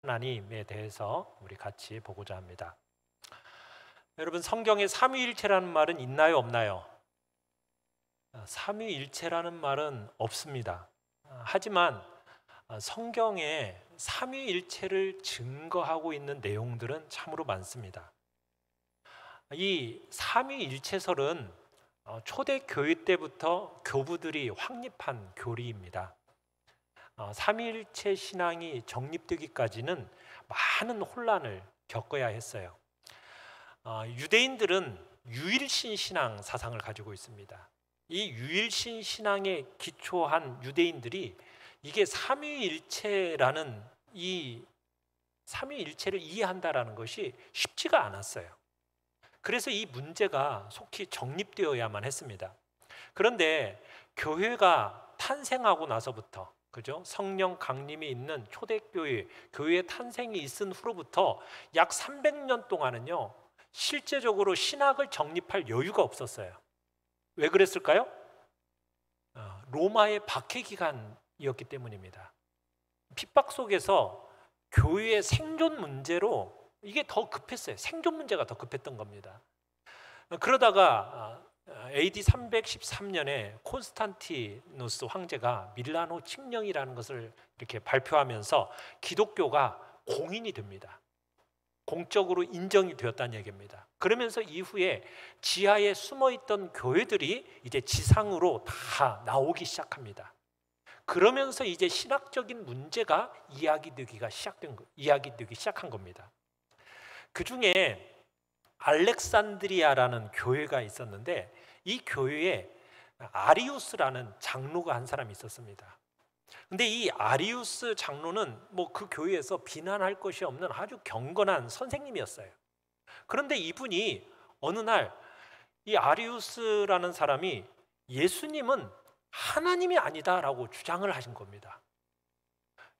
하나님에 대해서 우리 같이 보고자 합니다. 여러분, 성경에 삼위일체라는 말은 있나요, 없나요? 삼위일체라는 말은 없습니다. 하지만 성경에 삼위일체를 증거하고 있는 내용들은 참으로 많습니다. 이 삼위일체설은 초대교회 때부터 교부들이 확립한 교리입니다. 삼위일체 신앙이 정립되기까지는 많은 혼란을 겪어야 했어요. 유대인들은 유일신 신앙 사상을 가지고 있습니다. 이 유일신 신앙에 기초한 유대인들이 이게 삼위일체라는 이 삼위일체를 이해한다라는 것이 쉽지가 않았어요. 그래서 이 문제가 속히 정립되어야만 했습니다. 그런데 교회가 탄생하고 나서부터, 그죠? 성령 강림이 있는 초대교회, 교회의 탄생이 있은 후로부터 약 300년 동안은요, 실제적으로 신학을 정립할 여유가 없었어요. 왜 그랬을까요? 로마의 박해 기간이었기 때문입니다. 핍박 속에서 교회의 생존 문제로 이게 더 급했어요. 생존 문제가 더 급했던 겁니다. 그러다가 AD 313년에 콘스탄티누스 황제가 밀라노 칙령이라는 것을 이렇게 발표하면서 기독교가 공인이 됩니다. 공적으로 인정이 되었다는 얘기입니다. 그러면서 이후에 지하에 숨어있던 교회들이 이제 지상으로 다 나오기 시작합니다. 그러면서 이제 신학적인 문제가 이야기되기 시작한 겁니다. 그 중에 알렉산드리아라는 교회가 있었는데 이 교회에 아리우스라는 장로가 한 사람이 있었습니다. 근데 이 아리우스 장로는 뭐 그 교회에서 비난할 것이 없는 아주 경건한 선생님이었어요. 그런데 이분이 어느 날 이 아리우스라는 사람이 예수님은 하나님이 아니다라고 주장을 하신 겁니다.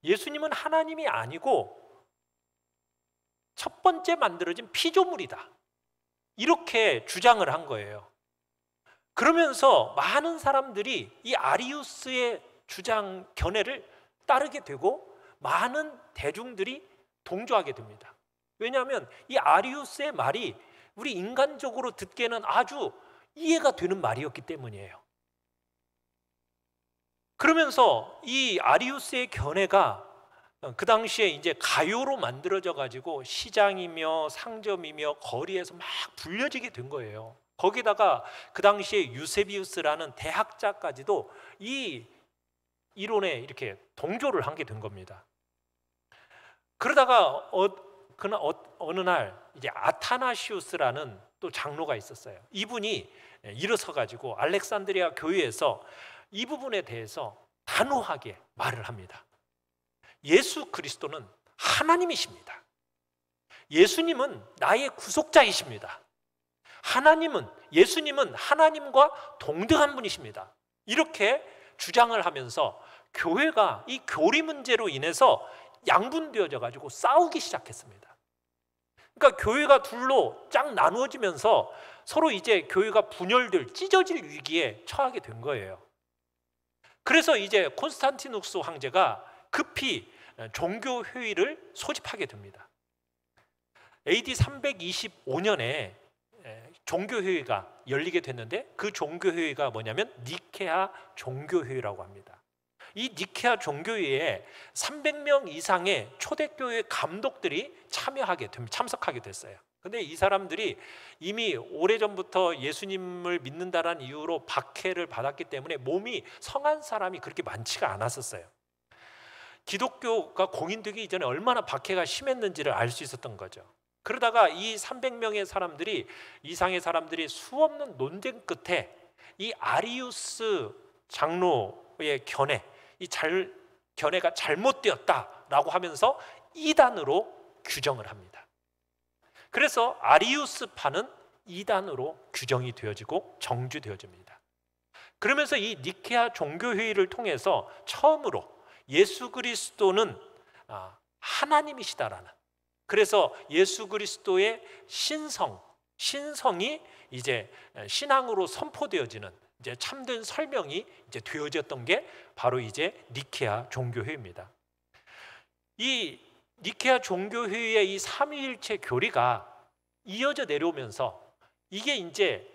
예수님은 하나님이 아니고 첫 번째 만들어진 피조물이다, 이렇게 주장을 한 거예요. 그러면서 많은 사람들이 이 아리우스의 주장 견해를 따르게 되고 많은 대중들이 동조하게 됩니다. 왜냐하면 이 아리우스의 말이 우리 인간적으로 듣기에는 아주 이해가 되는 말이었기 때문이에요. 그러면서 이 아리우스의 견해가 그 당시에 이제 가요로 만들어져 가지고 시장이며 상점이며 거리에서 막 불려지게 된 거예요. 거기다가 그 당시에 유세비우스라는 대학자까지도 이 이론에 이렇게 동조를 하게 된 겁니다. 그러다가 어느 날 이제 아타나시우스라는 또 장로가 있었어요. 이분이 일어서 가지고 알렉산드리아 교회에서 이 부분에 대해서 단호하게 말을 합니다. 예수 그리스도는 하나님이십니다. 예수님은 나의 구속자이십니다. 예수님은 하나님과 동등한 분이십니다. 이렇게 주장을 하면서 교회가 이 교리 문제로 인해서 양분되어져 가지고 싸우기 시작했습니다. 그러니까 교회가 둘로 쫙 나누어지면서 서로 이제 교회가 분열될, 찢어질 위기에 처하게 된 거예요. 그래서 이제 콘스탄티누스 황제가 급히 종교회의를 소집하게 됩니다. AD 325년에 종교회의가 열리게 됐는데 그 종교회의가 뭐냐면 니케아 종교회의라고 합니다. 이 니케아 종교회의에 300명 이상의 초대교회 감독들이 참석하게 됐어요. 근데 이 사람들이 이미 오래전부터 예수님을 믿는다는 이유로 박해를 받았기 때문에 몸이 성한 사람이 그렇게 많지가 않았었어요. 기독교가 공인되기 이전에 얼마나 박해가 심했는지를 알 수 있었던 거죠. 그러다가 이 300명의 사람들이, 이상의 사람들이 수없는 논쟁 끝에 이 아리우스 장로의 견해가 잘못되었다라고 하면서 이단으로 규정을 합니다. 그래서 아리우스파는 이단으로 규정이 되어지고 정주되어집니다. 그러면서 이 니케아 종교회의를 통해서 처음으로 예수 그리스도는 하나님이시다라는, 그래서 예수 그리스도의 신성이 이제 신앙으로 선포되어지는 이제 참된 설명이 이제 되어졌던 게 바로 이제 니케아 종교회의입니다. 이 니케아 종교회의의 이 삼위일체 교리가 이어져 내려오면서 이게 이제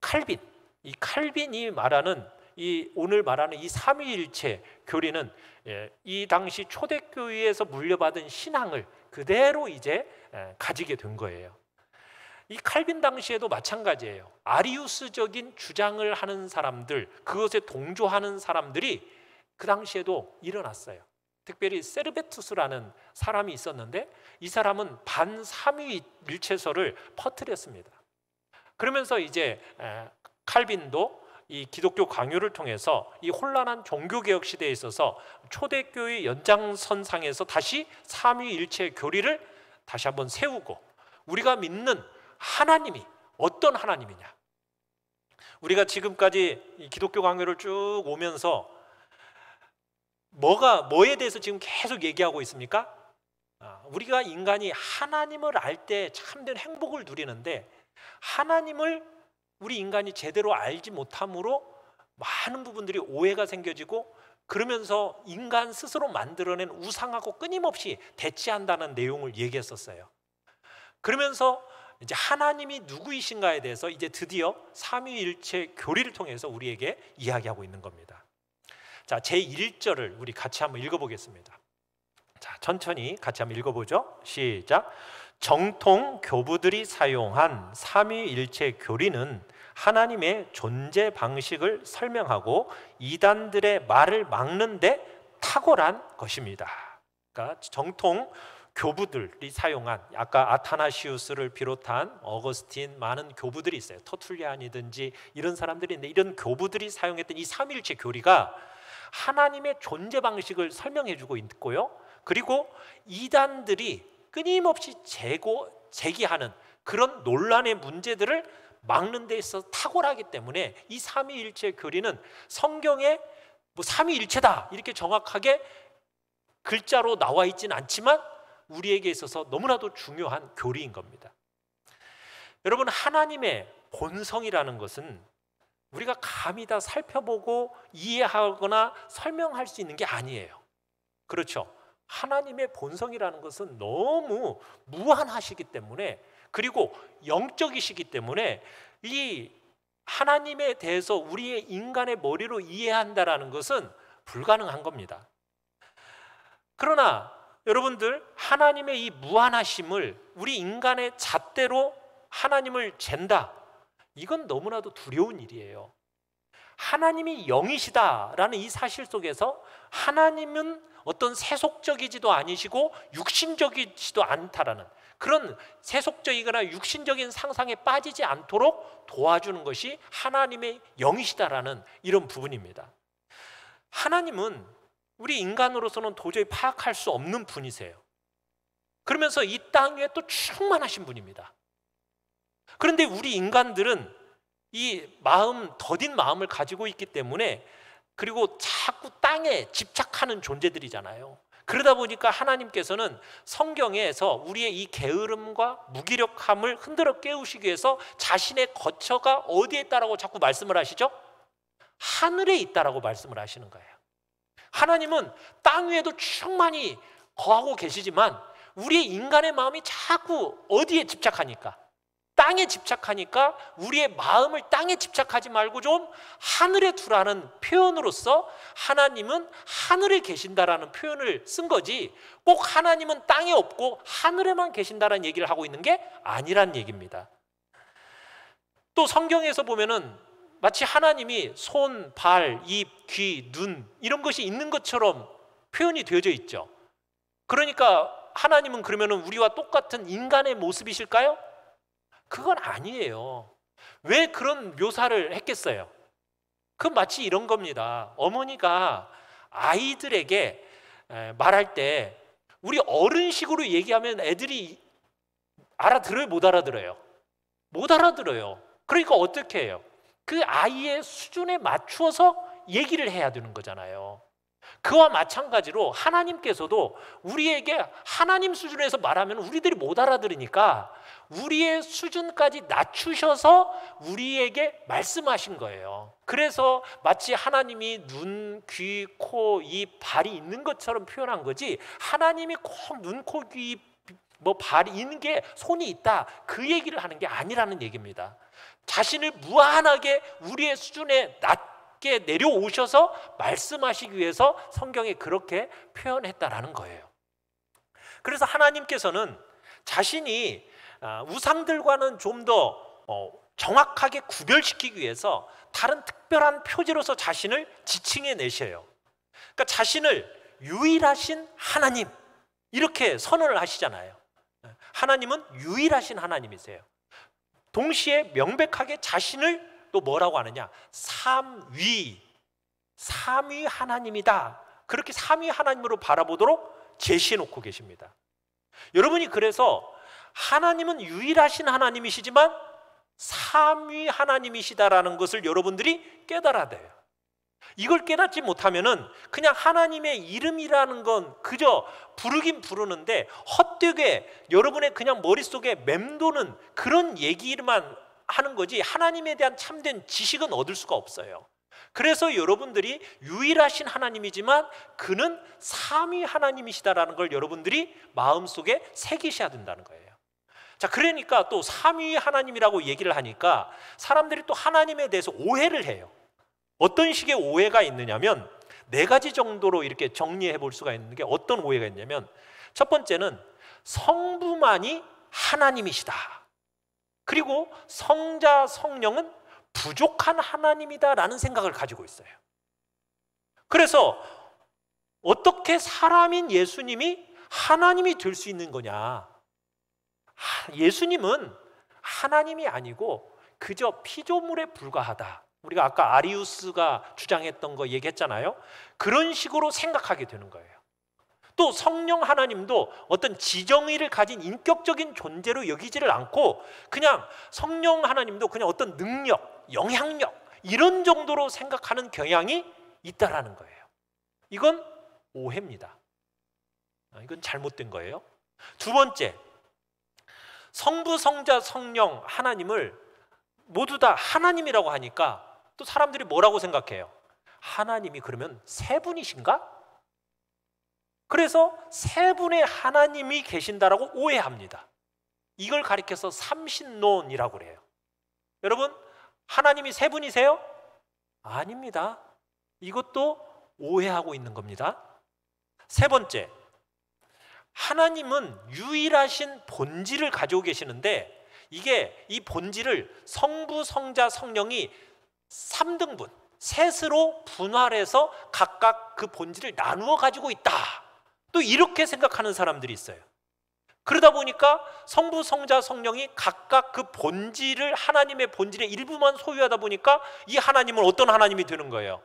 칼빈, 이 칼빈이 말하는 이 오늘 말하는 이 삼위일체 교리는 이 당시 초대교회에서 물려받은 신앙을 그대로 이제 가지게 된 거예요. 이 칼빈 당시에도 마찬가지예요. 아리우스적인 주장을 하는 사람들, 그것에 동조하는 사람들이 그 당시에도 일어났어요. 특별히 세르베투스라는 사람이 있었는데 이 사람은 반삼위일체설을 퍼뜨렸습니다. 그러면서 이제 칼빈도 이 기독교 강요를 통해서 이 혼란한 종교개혁 시대에 있어서 초대교회 연장선상에서 다시 삼위일체 교리를 다시 한번 세우고, 우리가 믿는 하나님이 어떤 하나님이냐, 우리가 지금까지 이 기독교 강요를 쭉 오면서 뭐에 대해서 지금 계속 얘기하고 있습니까? 우리가 인간이 하나님을 알 때 참된 행복을 누리는데, 하나님을 우리 인간이 제대로 알지 못함으로 많은 부분들이 오해가 생겨지고, 그러면서 인간 스스로 만들어낸 우상하고 끊임없이 대치한다는 내용을 얘기했었어요. 그러면서 이제 하나님이 누구이신가에 대해서 이제 드디어 삼위일체 교리를 통해서 우리에게 이야기하고 있는 겁니다. 자, 제1절을 우리 같이 한번 읽어보겠습니다. 자, 천천히 같이 한번 읽어보죠. 시작. 정통 교부들이 사용한 삼위일체 교리는 하나님의 존재 방식을 설명하고 이단들의 말을 막는 데 탁월한 것입니다. 그러니까 정통 교부들이 사용한, 아까 아타나시우스를 비롯한 어거스틴, 많은 교부들이 있어요. 터툴리안이든지 이런 사람들이 있는데, 이런 교부들이 사용했던 이 삼위일체 교리가 하나님의 존재 방식을 설명해주고 있고요, 그리고 이단들이 끊임없이 제기하는 그런 논란의 문제들을 막는 데 있어서 탁월하기 때문에 이 삼위일체 교리는 성경에 뭐 삼위일체다 이렇게 정확하게 글자로 나와 있지는 않지만 우리에게 있어서 너무나도 중요한 교리인 겁니다. 여러분, 하나님의 본성이라는 것은 우리가 감히 다 살펴보고 이해하거나 설명할 수 있는 게 아니에요. 그렇죠? 하나님의 본성이라는 것은 너무 무한하시기 때문에, 그리고 영적이시기 때문에 이 하나님에 대해서 우리의 인간의 머리로 이해한다라는 것은 불가능한 겁니다. 그러나 여러분들, 하나님의 이 무한하심을 우리 인간의 잣대로 하나님을 잰다, 이건 너무나도 두려운 일이에요. 하나님이 영이시다라는 이 사실 속에서 하나님은 어떤 세속적이지도 아니시고 육신적이지도 않다라는 그런 세속적이거나 육신적인 상상에 빠지지 않도록 도와주는 것이 하나님의 영이시다라는 이런 부분입니다. 하나님은 우리 인간으로서는 도저히 파악할 수 없는 분이세요. 그러면서 이 땅 위에 또 충만하신 분입니다. 그런데 우리 인간들은 이 더딘 마음을 가지고 있기 때문에, 그리고 자꾸 땅에 집착하는 존재들이잖아요. 그러다 보니까 하나님께서는 성경에서 우리의 이 게으름과 무기력함을 흔들어 깨우시기 위해서 자신의 거처가 어디에 있다라고 자꾸 말씀을 하시죠? 하늘에 있다라고 말씀을 하시는 거예요. 하나님은 땅 위에도 충만히 거하고 계시지만 우리의 인간의 마음이 자꾸 어디에 집착하니까, 땅에 집착하니까 우리의 마음을 땅에 집착하지 말고 좀 하늘에 두라는 표현으로서 하나님은 하늘에 계신다라는 표현을 쓴 거지, 꼭 하나님은 땅에 없고 하늘에만 계신다라는 얘기를 하고 있는 게 아니란 얘기입니다. 또 성경에서 보면은 마치 하나님이 손, 발, 입, 귀, 눈 이런 것이 있는 것처럼 표현이 되어져 있죠. 그러니까 하나님은 그러면은 우리와 똑같은 인간의 모습이실까요? 그건 아니에요. 왜 그런 묘사를 했겠어요? 그건 마치 이런 겁니다. 어머니가 아이들에게 말할 때 우리 어른식으로 얘기하면 애들이 알아들어요? 못 알아들어요? 못 알아들어요. 그러니까 어떻게 해요? 그 아이의 수준에 맞추어서 얘기를 해야 되는 거잖아요. 그와 마찬가지로 하나님께서도 우리에게 하나님 수준에서 말하면 우리들이 못 알아들으니까 우리의 수준까지 낮추셔서 우리에게 말씀하신 거예요. 그래서 마치 하나님이 눈, 귀, 코, 입, 발이 있는 것처럼 표현한 거지, 하나님이 꼭 눈, 코, 귀, 발이 있는 게 손이 있다, 그 얘기를 하는 게 아니라는 얘기입니다. 자신을 무한하게 우리의 수준에 낮게 내려오셔서 말씀하시기 위해서 성경에 그렇게 표현했다라는 거예요. 그래서 하나님께서는 자신이 우상들과는 좀 더 정확하게 구별시키기 위해서 다른 특별한 표지로서 자신을 지칭해 내셔요. 그러니까 자신을 유일하신 하나님 이렇게 선언을 하시잖아요. 하나님은 유일하신 하나님이세요. 동시에 명백하게 자신을 또 뭐라고 하느냐, 삼위 하나님이다, 그렇게 삼위 하나님으로 바라보도록 제시해 놓고 계십니다. 여러분이 그래서 하나님은 유일하신 하나님이시지만 삼위 하나님이시다라는 것을 여러분들이 깨달아야 돼요. 이걸 깨닫지 못하면은 그냥 하나님의 이름이라는 건 그저 부르긴 부르는데 헛되게 여러분의 그냥 머릿속에 맴도는 그런 얘기만 하는 거지 하나님에 대한 참된 지식은 얻을 수가 없어요. 그래서 여러분들이 유일하신 하나님이지만 그는 삼위 하나님이시다라는 걸 여러분들이 마음속에 새기셔야 된다는 거예요. 자, 그러니까 또 삼위 하나님이라고 얘기를 하니까 사람들이 또 하나님에 대해서 오해를 해요. 어떤 식의 오해가 있느냐면 네 가지 정도로 이렇게 정리해 볼 수가 있는 게, 어떤 오해가 있냐면, 첫 번째는 성부만이 하나님이시다, 그리고 성자 성령은 부족한 하나님이다라는 생각을 가지고 있어요. 그래서 어떻게 사람인 예수님이 하나님이 될 수 있는 거냐, 예수님은 하나님이 아니고 그저 피조물에 불과하다, 우리가 아까 아리우스가 주장했던 거 얘기했잖아요. 그런 식으로 생각하게 되는 거예요. 또 성령 하나님도 어떤 지정의를 가진 인격적인 존재로 여기지를 않고 그냥 성령 하나님도 그냥 어떤 능력, 영향력 이런 정도로 생각하는 경향이 있다라는 거예요. 이건 오해입니다. 이건 잘못된 거예요. 두 번째, 성부, 성자, 성령 하나님을 모두 다 하나님이라고 하니까 또 사람들이 뭐라고 생각해요? 하나님이 그러면 세 분이신가? 그래서 세 분의 하나님이 계신다라고 오해합니다. 이걸 가리켜서 삼신론이라고 그래요. 여러분, 하나님이 세 분이세요? 아닙니다. 이것도 오해하고 있는 겁니다. 세 번째, 하나님은 유일하신 본질을 가지고 계시는데 이게 이 본질을 성부, 성자, 성령이 3등분, 셋으로 분할해서 각각 그 본질을 나누어 가지고 있다, 또 이렇게 생각하는 사람들이 있어요. 그러다 보니까 성부, 성자, 성령이 각각 그 본질을, 하나님의 본질의 일부만 소유하다 보니까 이 하나님은 어떤 하나님이 되는 거예요?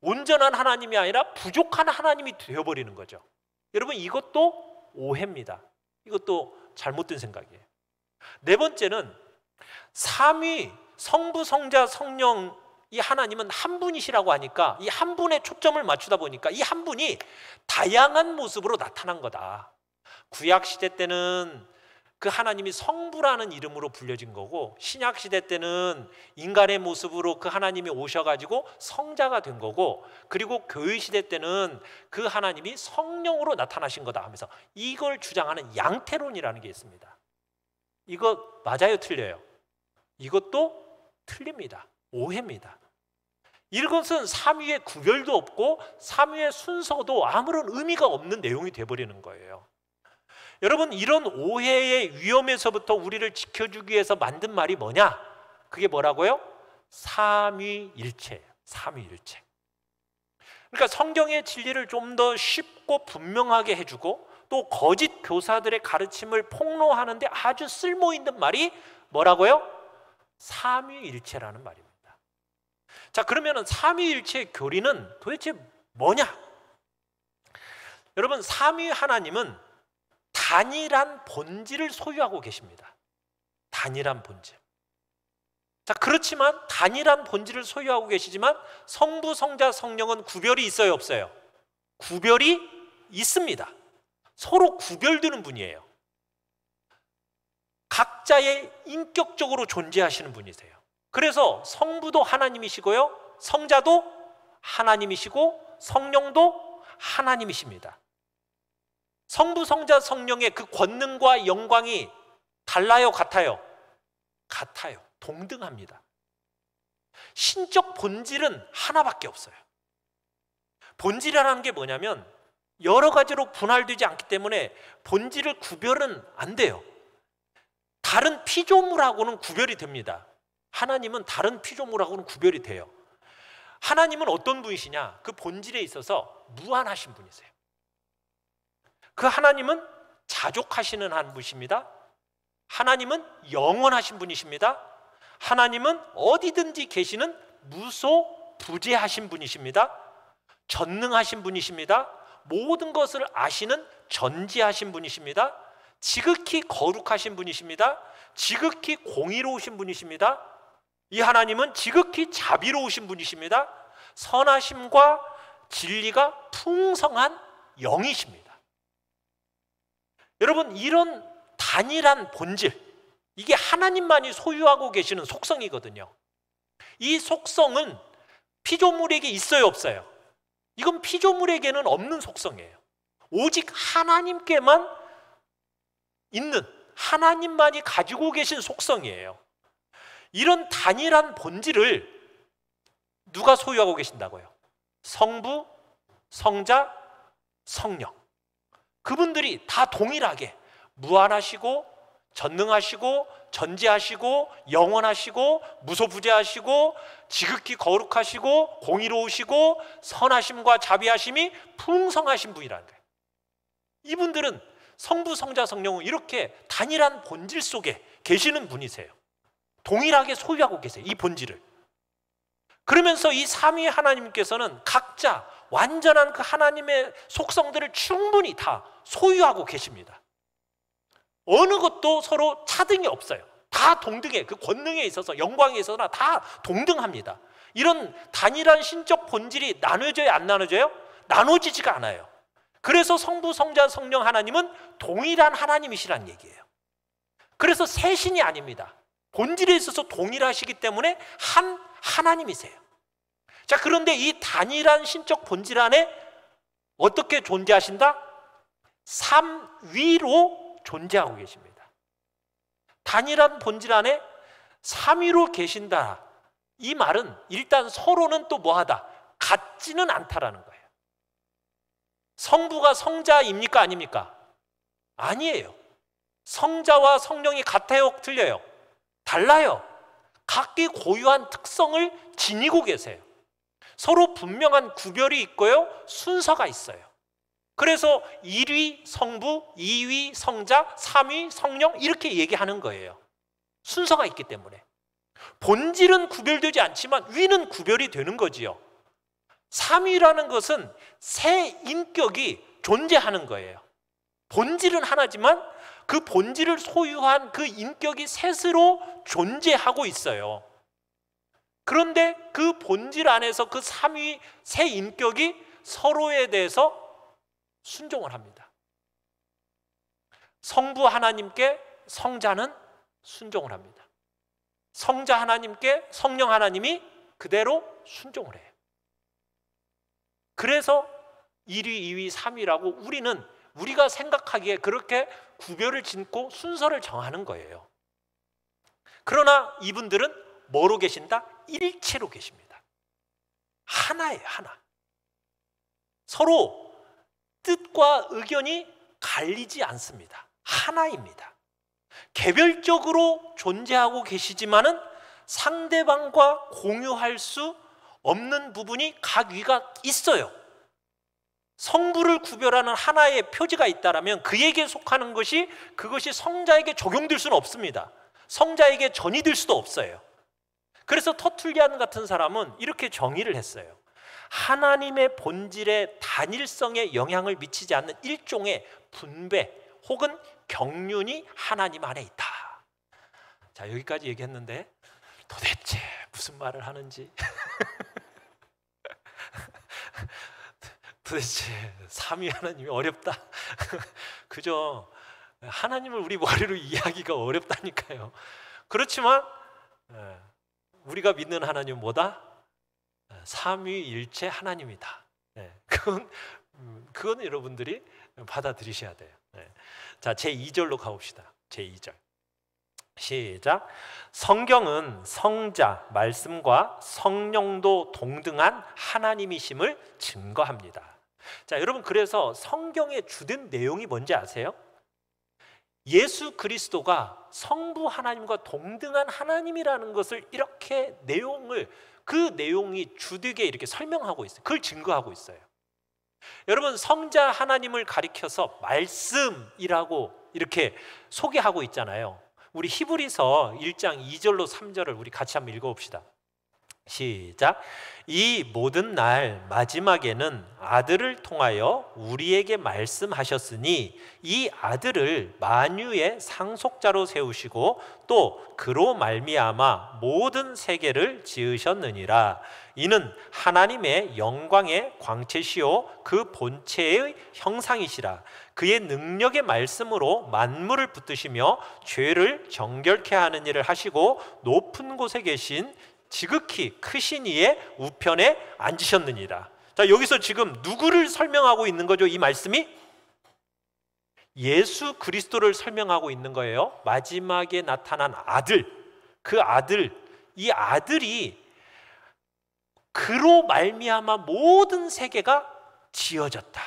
온전한 하나님이 아니라 부족한 하나님이 되어버리는 거죠. 여러분, 이것도 오해입니다. 이것도 잘못된 생각이에요. 네 번째는 삼위, 성부, 성자, 성령, 이 하나님은 한 분이시라고 하니까 이 한 분에 초점을 맞추다 보니까 이 한 분이 다양한 모습으로 나타난 거다. 구약시대 때는 그 하나님이 성부라는 이름으로 불려진 거고, 신약시대 때는 인간의 모습으로 그 하나님이 오셔가지고 성자가 된 거고, 그리고 교회시대 때는 그 하나님이 성령으로 나타나신 거다 하면서 이걸 주장하는 양태론이라는 게 있습니다. 이거 맞아요, 틀려요? 이것도 틀립니다. 오해입니다. 이것은 삼위의 구별도 없고 삼위의 순서도 아무런 의미가 없는 내용이 돼버리는 거예요. 여러분, 이런 오해의 위험에서부터 우리를 지켜주기 위해서 만든 말이 뭐냐? 그게 뭐라고요? 삼위일체예요. 삼위일체. 그러니까 성경의 진리를 좀 더 쉽고 분명하게 해주고 또 거짓 교사들의 가르침을 폭로하는데 아주 쓸모있는 말이 뭐라고요? 삼위일체라는 말입니다. 자, 그러면 삼위일체의 교리는 도대체 뭐냐? 여러분, 삼위 하나님은 단일한 본질을 소유하고 계십니다. 단일한 본질. 자, 그렇지만 단일한 본질을 소유하고 계시지만 성부, 성자, 성령은 구별이 있어요, 없어요? 구별이 있습니다. 서로 구별되는 분이에요. 각자의 인격적으로 존재하시는 분이세요. 그래서 성부도 하나님이시고요, 성자도 하나님이시고 성령도 하나님이십니다. 성부, 성자, 성령의 그 권능과 영광이 달라요, 같아요? 같아요. 동등합니다. 신적 본질은 하나밖에 없어요. 본질이라는 게 뭐냐면 여러 가지로 분할되지 않기 때문에 본질을 구별은 안 돼요. 다른 피조물하고는 구별이 됩니다. 하나님은 다른 피조물하고는 구별이 돼요. 하나님은 어떤 분이시냐? 그 본질에 있어서 무한하신 분이세요. 그 하나님은 자족하시는 한 분이십니다. 하나님은 영원하신 분이십니다. 하나님은 어디든지 계시는 무소부재하신 분이십니다. 전능하신 분이십니다. 모든 것을 아시는 전지하신 분이십니다. 지극히 거룩하신 분이십니다. 지극히 공의로우신 분이십니다. 이 하나님은 지극히 자비로우신 분이십니다. 선하심과 진리가 풍성한 영이십니다. 여러분, 이런 단일한 본질, 이게 하나님만이 소유하고 계시는 속성이거든요. 이 속성은 피조물에게 있어요, 없어요? 이건 피조물에게는 없는 속성이에요. 오직 하나님께만 있는, 하나님만이 가지고 계신 속성이에요. 이런 단일한 본질을 누가 소유하고 계신다고요? 성부, 성자, 성령. 그분들이 다 동일하게 무한하시고 전능하시고 전지하시고 영원하시고 무소부재하시고 지극히 거룩하시고 공의로우시고 선하심과 자비하심이 풍성하신 분이라는 거예요. 이분들은 성부, 성자, 성령은 이렇게 단일한 본질 속에 계시는 분이세요. 동일하게 소유하고 계세요, 이 본질을. 그러면서 이 삼위 하나님께서는 각자 완전한 그 하나님의 속성들을 충분히 다 소유하고 계십니다. 어느 것도 서로 차등이 없어요. 다 동등해. 그 권능에 있어서, 영광에 있어서 다 동등합니다. 이런 단일한 신적 본질이 나눠져요, 안 나눠져요? 나눠지지가 않아요. 그래서 성부, 성자, 성령 하나님은 동일한 하나님이시라는 얘기예요. 그래서 셋신이 아닙니다. 본질에 있어서 동일하시기 때문에 한 하나님이세요. 자, 그런데 이 단일한 신적 본질 안에 어떻게 존재하신다? 삼위로 존재하고 계십니다. 단일한 본질 안에 삼위로 계신다. 이 말은 일단 서로는 또 뭐하다? 같지는 않다라는 거예요. 성부가 성자입니까, 아닙니까? 아니에요. 성자와 성령이 같아요, 틀려요? 달라요. 각기 고유한 특성을 지니고 계세요. 서로 분명한 구별이 있고요, 순서가 있어요. 그래서 1위 성부, 2위 성자, 3위 성령 이렇게 얘기하는 거예요. 순서가 있기 때문에. 본질은 구별되지 않지만 위는 구별이 되는 거지요. 3위라는 것은 세 인격이 존재하는 거예요. 본질은 하나지만 그 본질을 소유한 그 인격이 셋으로 존재하고 있어요. 그런데 그 본질 안에서 그 3위 세 인격이 서로에 대해서 순종을 합니다. 성부 하나님께 성자는 순종을 합니다. 성자 하나님께 성령 하나님이 그대로 순종을 해요. 그래서 1위, 2위, 3위라고 우리가 생각하기에 그렇게 구별을 짓고 순서를 정하는 거예요. 그러나 이분들은 뭐로 계신다? 일체로 계십니다. 하나예요, 하나. 서로 뜻과 의견이 갈리지 않습니다. 하나입니다. 개별적으로 존재하고 계시지만은 상대방과 공유할 수 없는 부분이 각 위가 있어요. 성부를 구별하는 하나의 표지가 있다라면 그에게 속하는 것이 그것이 성자에게 적용될 수는 없습니다. 성자에게 전이될 수도 없어요. 그래서 터툴리안 같은 사람은 이렇게 정의를 했어요. 하나님의 본질의 단일성에 영향을 미치지 않는 일종의 분배 혹은 경륜이 하나님 안에 있다. 자, 여기까지 얘기했는데 도대체 무슨 말을 하는지 도대체 삼위 하나님이 어렵다. 그죠? 하나님을 우리 머리로 이해하기가 어렵다니까요. 그렇지만 우리가 믿는 하나님은 뭐다? 삼위일체 하나님이다. 그건 여러분들이 받아들이셔야 돼요. 자, 제2절로 가봅시다. 제2절 시작. 성경은 성자, 말씀과 성령도 동등한 하나님이심을 증거합니다. 자, 여러분, 그래서 성경의 주된 내용이 뭔지 아세요? 예수 그리스도가 성부 하나님과 동등한 하나님이라는 것을 이렇게 그 내용이 주되게 이렇게 설명하고 있어요. 그걸 증거하고 있어요. 여러분, 성자 하나님을 가리켜서 말씀이라고 이렇게 소개하고 있잖아요. 우리 히브리서 1장 2절로 3절을 우리 같이 한번 읽어봅시다. 시작. 이 모든 날 마지막에는 아들을 통하여 우리에게 말씀하셨으니 이 아들을 만유의 상속자로 세우시고 또 그로 말미암아 모든 세계를 지으셨느니라. 이는 하나님의 영광의 광채시요 그 본체의 형상이시라. 그의 능력의 말씀으로 만물을 붙드시며 죄를 정결케 하는 일을 하시고 높은 곳에 계신 지극히 크신 이의 우편에 앉으셨느니라. 자, 여기서 지금 누구를 설명하고 있는 거죠? 이 말씀이 예수 그리스도를 설명하고 있는 거예요. 마지막에 나타난 아들, 이 아들이 그로 말미암아 모든 세계가 지어졌다.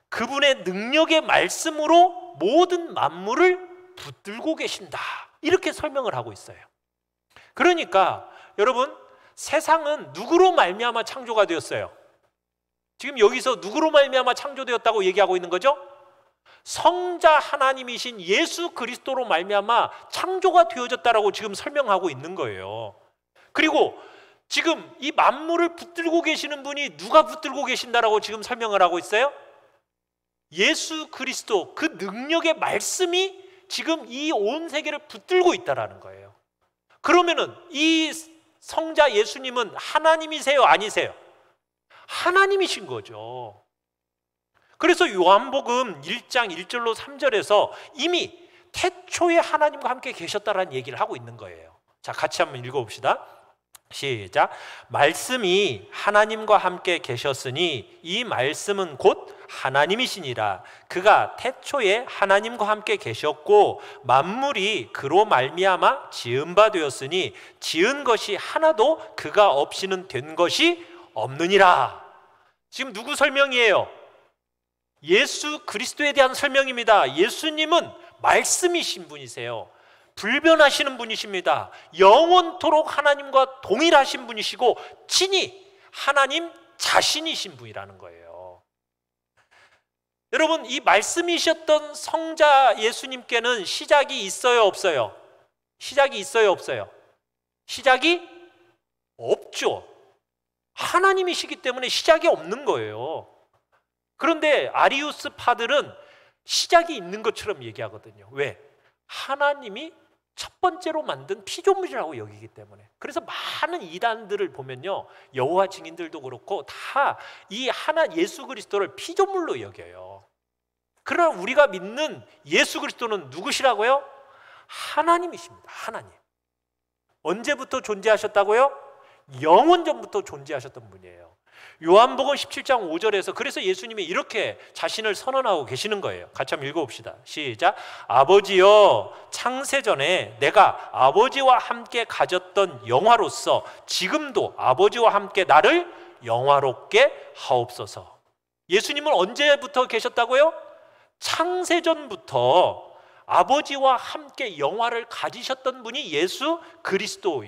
그분의 능력의 말씀으로 모든 만물을 붙들고 계신다. 이렇게 설명을 하고 있어요. 그러니까 여러분, 세상은 누구로 말미암아 창조가 되었어요? 지금 여기서 누구로 말미암아 창조되었다고 얘기하고 있는 거죠? 성자 하나님이신 예수 그리스도로 말미암아 창조가 되어졌다라고 지금 설명하고 있는 거예요. 그리고 지금 이 만물을 붙들고 계시는 분이 누가 붙들고 계신다라고 지금 설명을 하고 있어요? 예수 그리스도, 그 능력의 말씀이 지금 이 온 세계를 붙들고 있다라는 거예요. 그러면은 이 성자 예수님은 하나님이세요, 아니세요? 하나님이신 거죠. 그래서 요한복음 1장 1절로 3절에서 이미 태초에 하나님과 함께 계셨다라는 얘기를 하고 있는 거예요. 자, 같이 한번 읽어봅시다. 시작. 말씀이 하나님과 함께 계셨으니 이 말씀은 곧 하나님이시니라. 그가 태초에 하나님과 함께 계셨고 만물이 그로 말미암아 지은 바 되었으니 지은 것이 하나도 그가 없이는 된 것이 없느니라. 지금 누구 설명이에요? 예수 그리스도에 대한 설명입니다. 예수님은 말씀이신 분이세요. 불변하시는 분이십니다. 영원토록 하나님과 동일하신 분이시고 친히 하나님 자신이신 분이라는 거예요. 여러분, 이 말씀이셨던 성자 예수님께는 시작이 있어요, 없어요? 시작이 있어요, 없어요? 시작이 없죠. 하나님이시기 때문에 시작이 없는 거예요. 그런데 아리우스 파들은 시작이 있는 것처럼 얘기하거든요. 왜? 하나님이 첫 번째로 만든 피조물이라고 여기기 때문에. 그래서 많은 이단들을 보면요, 여호와 증인들도 그렇고 다 이 예수 그리스도를 피조물로 여겨요. 그러나 우리가 믿는 예수 그리스도는 누구시라고요? 하나님이십니다. 하나님. 언제부터 존재하셨다고요? 영원 전부터 존재하셨던 분이에요. 요한복음 17장 5절에서 그래서 예수님이 이렇게 자신을 선언하고 계시는 거예요. 같이 한번 읽어봅시다. 시작. 아버지여, 창세전에 내가 아버지와 함께 가졌던 영화로서 지금도 아버지와 함께 나를 영화롭게 하옵소서. 예수님은 언제부터 계셨다고요? 창세전부터 아버지와 함께 영화를 가지셨던 분이 예수 그리스도,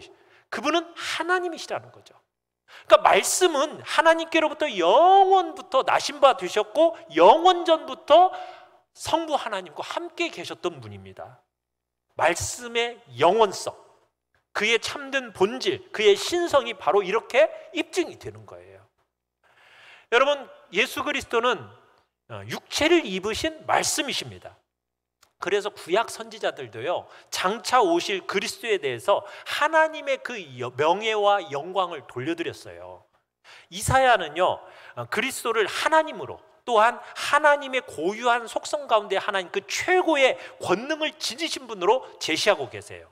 그분은 하나님이시라는 거죠. 그러니까 말씀은 하나님께로부터 영원부터 나신 바 되셨고 영원전부터 성부 하나님과 함께 계셨던 분입니다. 말씀의 영원성, 그의 참된 본질, 그의 신성이 바로 이렇게 입증이 되는 거예요. 여러분, 예수 그리스도는 육체를 입으신 말씀이십니다. 그래서 구약 선지자들도요, 장차 오실 그리스도에 대해서 하나님의 그 명예와 영광을 돌려드렸어요. 이사야는요, 그리스도를 하나님으로, 또한 하나님의 고유한 속성 가운데 하나인 그 최고의 권능을 지니신 분으로 제시하고 계세요.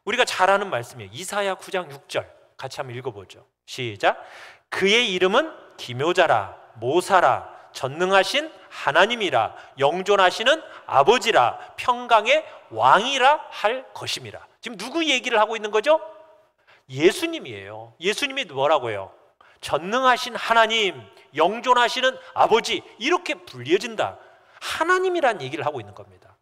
우리가 잘 아는 말씀이에요. 이사야 9장 6절 같이 한번 읽어보죠. 시작. 그의 이름은 기묘자라, 모사라, 전능하신 하나님이라, 영존하시는 아버지라, 평강의 왕이라 할 것임이라. 지금 누구 얘기를 하고 있는 거죠? 예수님이에요. 예수님이 뭐라고요? 전능하신 하나님, 영존하시는 아버지, 이렇게 불려진다. 하나님이란 얘기를 하고 있는 겁니다.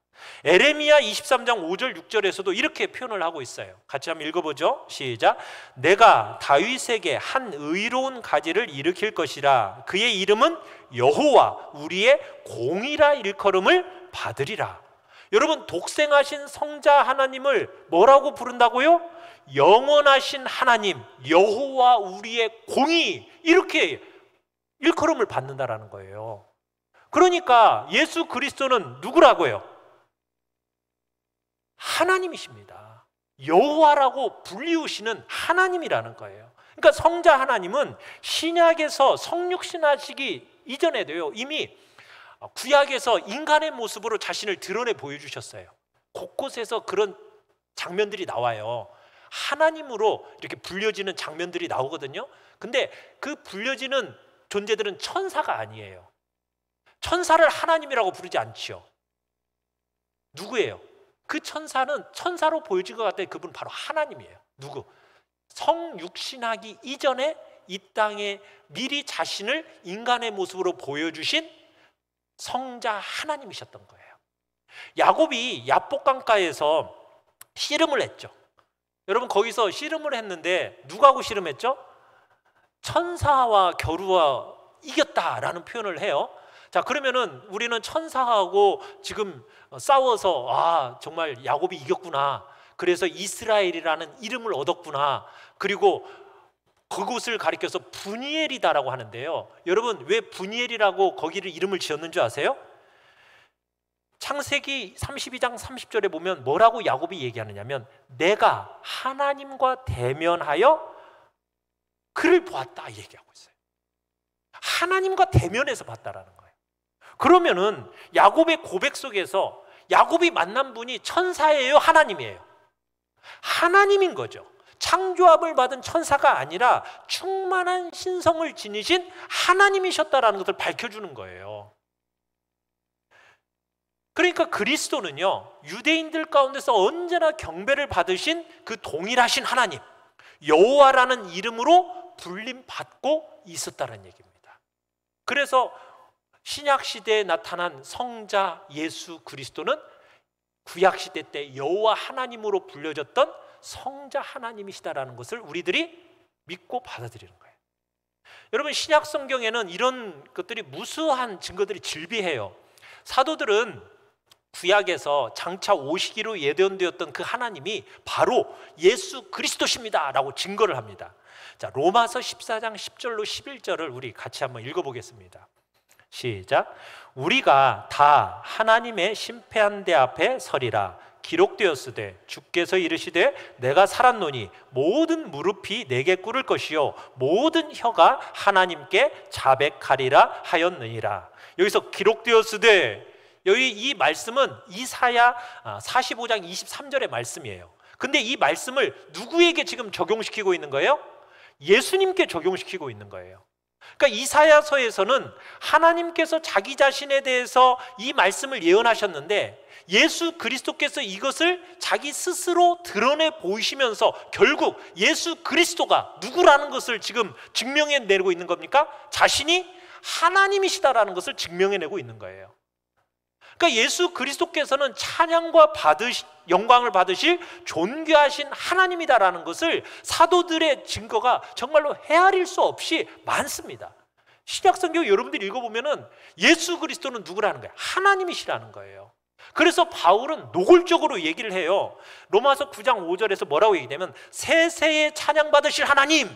에레미야 23장 5절 6절에서도 이렇게 표현을 하고 있어요. 같이 한번 읽어보죠. 시작. 내가 다윗에게 한 의로운 가지를 일으킬 것이라. 그의 이름은 여호와 우리의 공이라 일컬음을 받으리라. 여러분, 독생하신 성자 하나님을 뭐라고 부른다고요? 영원하신 하나님, 여호와 우리의 공의, 이렇게 일컬음을 받는다라는 거예요. 그러니까 예수 그리스도는 누구라고요? 하나님이십니다. 여호와라고 불리우시는 하나님이라는 거예요. 그러니까 성자 하나님은 신약에서 성육신하시기 이전에도요, 이미 구약에서 인간의 모습으로 자신을 드러내 보여주셨어요. 곳곳에서 그런 장면들이 나와요. 하나님으로 이렇게 불려지는 장면들이 나오거든요. 근데 그 불려지는 존재들은 천사가 아니에요. 천사를 하나님이라고 부르지 않죠. 누구예요? 그 천사는 천사로 보여진 것 같아요. 그분은 바로 하나님이에요. 누구? 성육신하기 이전에 이 땅에 미리 자신을 인간의 모습으로 보여주신 성자 하나님이셨던 거예요. 야곱이 야복강가에서 씨름을 했죠. 여러분, 거기서 씨름을 했는데 누구하고 씨름했죠? 천사와 겨루어 이겼다라는 표현을 해요. 자, 그러면은 우리는 천사하고 지금 싸워서 정말 야곱이 이겼구나, 그래서 이스라엘이라는 이름을 얻었구나, 그리고 그곳을 가리켜서 분이엘이다라고 하는데요. 여러분, 왜 분이엘이라고 거기를 이름을 지었는 줄 아세요? 창세기 32장 30절에 보면 뭐라고 야곱이 얘기하느냐면, 내가 하나님과 대면하여 그를 보았다 얘기하고 있어요. 하나님과 대면해서 봤다라는 거예요. 그러면은 야곱의 고백 속에서 야곱이 만난 분이 천사예요, 하나님이에요? 하나님인 거죠. 창조함을 받은 천사가 아니라 충만한 신성을 지니신 하나님이셨다라는 것을 밝혀주는 거예요. 그러니까 그리스도는요, 유대인들 가운데서 언제나 경배를 받으신 그 동일하신 하나님, 여호와라는 이름으로 불림받고 있었다는 얘기입니다. 그래서 신약시대에 나타난 성자 예수 그리스도는 구약시대 때 여호와 하나님으로 불려졌던 성자 하나님이시다라는 것을 우리들이 믿고 받아들이는 거예요. 여러분, 신약 성경에는 이런 것들이 무수한 증거들이 질비해요. 사도들은 구약에서 장차 오시기로 예언되었던 그 하나님이 바로 예수 그리스도십니다 라고 증거를 합니다. 자, 로마서 14장 10절로 11절을 우리 같이 한번 읽어보겠습니다. 시작. 우리가 다 하나님의 심패한 대 앞에 서리라. 기록되었으되 주께서 이르시되 내가 살았노니 모든 무릎이 내게 꿇을 것이요 모든 혀가 하나님께 자백하리라 하였느니라. 여기서 기록되었으되, 여기 이 말씀은 이사야 45장 23절의 말씀이에요. 근데 이 말씀을 누구에게 지금 적용시키고 있는 거예요? 예수님께 적용시키고 있는 거예요. 그러니까 이사야서에서는 하나님께서 자기 자신에 대해서 이 말씀을 예언하셨는데, 예수 그리스도께서 이것을 자기 스스로 드러내 보이시면서 결국 예수 그리스도가 누구라는 것을 지금 증명해내고 있는 겁니까? 자신이 하나님이시다라는 것을 증명해내고 있는 거예요. 그러니까 예수 그리스도께서는 찬양과 영광을 받으실 존귀하신 하나님이다라는 것을 사도들의 증거가 정말로 헤아릴 수 없이 많습니다. 신약성경 여러분들이 읽어보면은 예수 그리스도는 누구라는 거예요? 하나님이시라는 거예요. 그래서 바울은 노골적으로 얘기를 해요. 로마서 9장 5절에서 뭐라고 얘기냐면, 세세에 찬양받으실 하나님,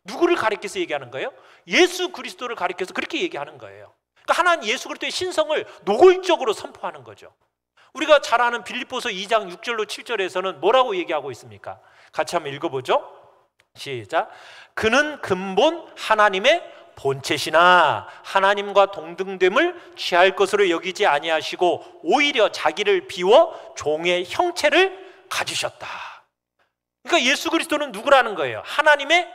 누구를 가리켜서 얘기하는 거예요? 예수 그리스도를 가리켜서 그렇게 얘기하는 거예요. 그러니까 하나님 예수 그리스도의 신성을 노골적으로 선포하는 거죠. 우리가 잘 아는 빌립보서 2장 6절로 7절에서는 뭐라고 얘기하고 있습니까? 같이 한번 읽어보죠. 시작. 그는 근본 하나님의 본체시나 하나님과 동등됨을 취할 것으로 여기지 아니하시고 오히려 자기를 비워 종의 형체를 가지셨다. 그러니까 예수 그리스도는 누구라는 거예요? 하나님의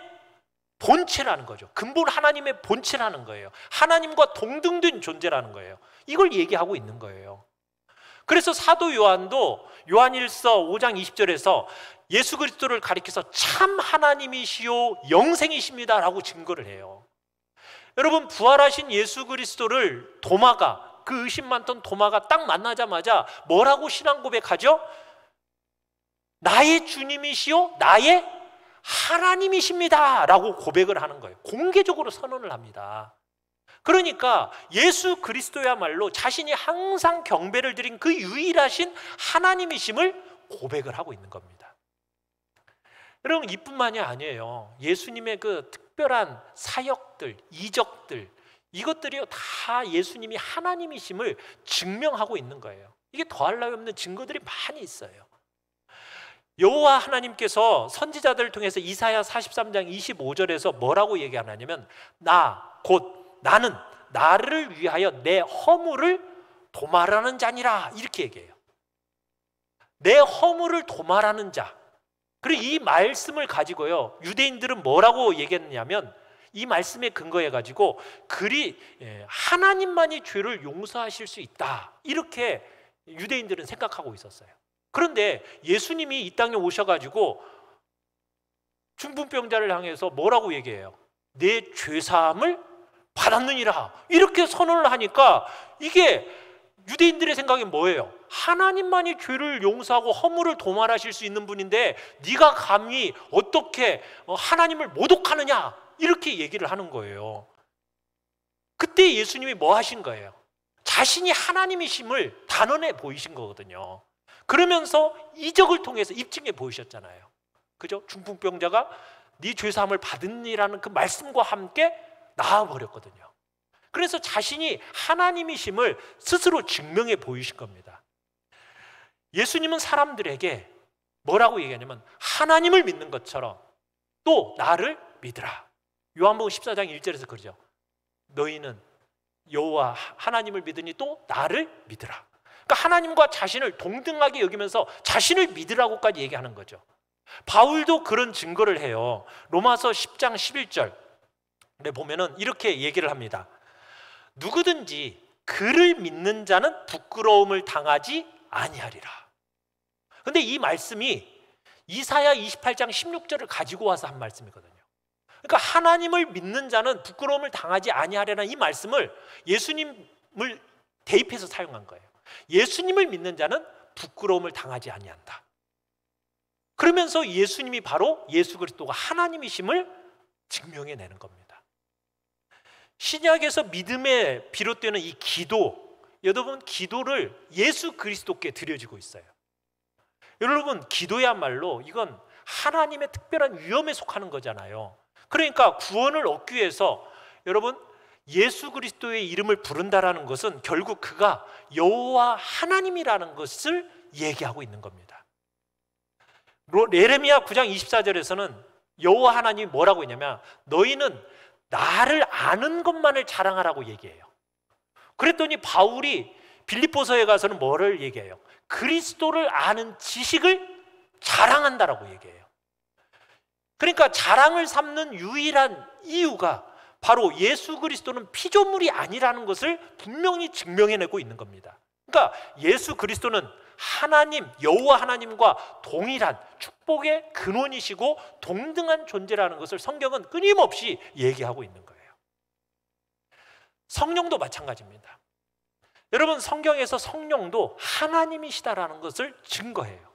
본체라는 거죠. 근본 하나님의 본체라는 거예요. 하나님과 동등된 존재라는 거예요. 이걸 얘기하고 있는 거예요. 그래서 사도 요한도 요한일서 5장 20절에서 예수 그리스도를 가리켜서 참 하나님이시요 영생이십니다 라고 증거를 해요. 여러분, 부활하신 예수 그리스도를 도마가, 그 의심 많던 도마가 딱 만나자마자 뭐라고 신앙 고백하죠? 나의 주님이시요 나의 하나님이십니다 라고 고백을 하는 거예요. 공개적으로 선언을 합니다. 그러니까 예수 그리스도야말로 자신이 항상 경배를 드린 그 유일하신 하나님이심을 고백을 하고 있는 겁니다. 여러분, 이뿐만이 아니에요. 예수님의 그 특별한 사역들, 이적들, 이것들이요 다 예수님이 하나님이심을 증명하고 있는 거예요. 이게 더할 나위 없는 증거들이 많이 있어요. 여호와 하나님께서 선지자들을 통해서 이사야 43장 25절에서 뭐라고 얘기하냐면 곧 나는 나를 위하여 내 허물을 도말하는 자니라 이렇게 얘기해요. 내 허물을 도말하는 자. 그리고 이 말씀을 가지고요 유대인들은 뭐라고 얘기했냐면 이 말씀에 근거해 가지고 하나님만이 죄를 용서하실 수 있다 이렇게 유대인들은 생각하고 있었어요. 그런데 예수님이 이 땅에 오셔가지고 중풍병자를 향해서 뭐라고 얘기해요? 내 죄사함을 받았느니라 이렇게 선언을 하니까 이게 유대인들의 생각이 뭐예요? 하나님만이 죄를 용서하고 허물을 도말하실 수 있는 분인데 네가 감히 어떻게 하나님을 모독하느냐 이렇게 얘기를 하는 거예요. 그때 예수님이 뭐 하신 거예요? 자신이 하나님이심을 단언해 보이신 거거든요. 그러면서 이적을 통해서 입증해 보이셨잖아요. 그죠? 중풍병자가 네 죄사함을 받으니라는 그 말씀과 함께 나아버렸거든요. 그래서 자신이 하나님이심을 스스로 증명해 보이신 겁니다. 예수님은 사람들에게 뭐라고 얘기하냐면 하나님을 믿는 것처럼 또 나를 믿으라. 요한복음 14장 1절에서 그러죠. 너희는 여호와 하나님을 믿으니 또 나를 믿으라. 그러니까 하나님과 자신을 동등하게 여기면서 자신을 믿으라고까지 얘기하는 거죠. 바울도 그런 증거를 해요. 로마서 10장 11절에 보면은 이렇게 얘기를 합니다. 누구든지 그를 믿는 자는 부끄러움을 당하지 아니하리라. 근데 이 말씀이 이사야 28장 16절을 가지고 와서 한 말씀이거든요. 그러니까 하나님을 믿는 자는 부끄러움을 당하지 아니하리라는 이 말씀을 예수님을 대입해서 사용한 거예요. 예수님을 믿는 자는 부끄러움을 당하지 아니한다. 그러면서 예수님이 바로 예수 그리스도가 하나님이심을 증명해내는 겁니다. 신약에서 믿음에 비롯되는 이 기도, 여러분 기도를 예수 그리스도께 드려지고 있어요. 여러분 기도야말로 이건 하나님의 특별한 위엄에 속하는 거잖아요. 그러니까 구원을 얻기 위해서 여러분 예수 그리스도의 이름을 부른다라는 것은 결국 그가 여호와 하나님이라는 것을 얘기하고 있는 겁니다. 예레미야 9장 24절에서는 여호와 하나님이 뭐라고 했냐면 너희는 나를 아는 것만을 자랑하라고 얘기해요. 그랬더니 바울이 빌립보서에 가서는 뭐를 얘기해요? 그리스도를 아는 지식을 자랑한다라고 얘기해요. 그러니까 자랑을 삼는 유일한 이유가 바로 예수 그리스도는 피조물이 아니라는 것을 분명히 증명해내고 있는 겁니다. 그러니까 예수 그리스도는 하나님, 여호와 하나님과 동일한 축복의 근원이시고 동등한 존재라는 것을 성경은 끊임없이 얘기하고 있는 거예요. 성령도 마찬가지입니다. 여러분 성경에서 성령도 하나님이시다라는 것을 증거해요.